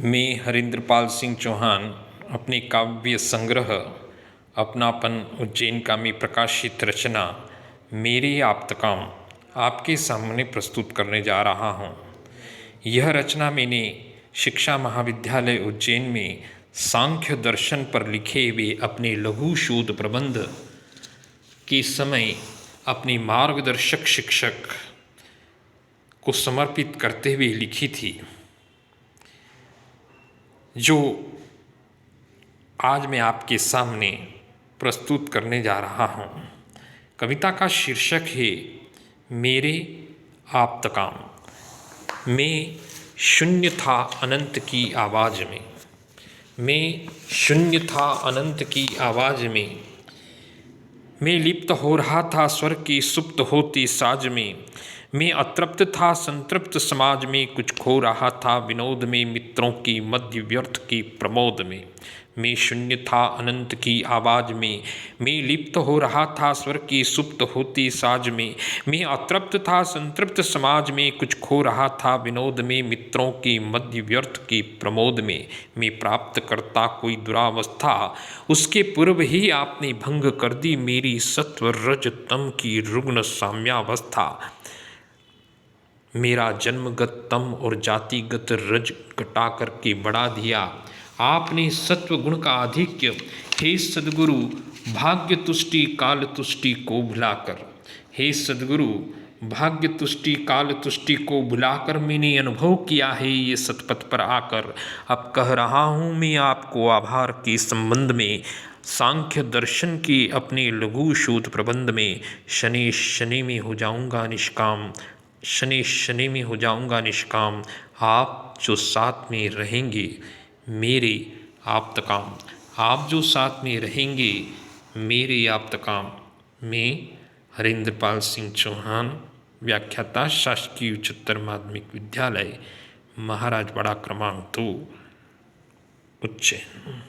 मैं हरिंद्रपाल सिंह चौहान अपने काव्य संग्रह अपनापन उज्जैन में प्रकाशित रचना मेरे आप्तकाम आपके सामने प्रस्तुत करने जा रहा हूँ। यह रचना मैंने शिक्षा महाविद्यालय उज्जैन में सांख्य दर्शन पर लिखे हुए अपने लघु शोध प्रबंध के समय अपने मार्गदर्शक शिक्षक को समर्पित करते हुए लिखी थी, जो आज मैं आपके सामने प्रस्तुत करने जा रहा हूँ। कविता का शीर्षक है मेरे आप्तकाम। मैं शून्य था अनंत की आवाज़ में, मैं शून्य था अनंत की आवाज़ में, मैं लिप्त हो रहा था स्वर की सुप्त होती साज में, मैं अतृप्त था संतृप्त समाज में, कुछ खो रहा था विनोद में मित्रों की मध्य व्यर्थ की प्रमोद में। मैं शून्य था अनंत की आवाज़ में, मैं लिप्त हो रहा था स्वर की सुप्त होती साज में, मैं अतृप्त था संतृप्त समाज में, कुछ खो रहा था विनोद में मित्रों की मध्य व्यर्थ की प्रमोद में। मैं प्राप्त करता कोई दुरावस्था, उसके पूर्व ही आपने भंग कर दी मेरी सत्व रज तम की रुग्ण साम्यावस्था। मेरा जन्मगत तम और जातिगत रज घटा करके बढ़ा दिया आपने सत्व गुण का आधिक्य। हे सद्गुरु भाग्य तुष्टि काल तुष्टि को भुलाकर, हे सद्गुरु भाग्य तुष्टि काल तुष्टि को भुलाकर मैंने अनुभव किया है ये सतपथ पर आकर। अब कह रहा हूँ मैं आपको आभार के संबंध में, सांख्य दर्शन के अपने लघु शोध प्रबंध में। शनि शनि में हो जाऊँगा निष्काम, शनि शनि में हो जाऊँगा निष्काम, आप जो साथ में रहेंगे मेरे आप्तकाम, आप जो साथ में रहेंगे मेरे आप्तकाम। मैं हरिंद्रपाल सिंह चौहान, व्याख्याता, शासकीय उच्चतर माध्यमिक विद्यालय महाराजवाड़ा क्रमांक 2 उज्जैन।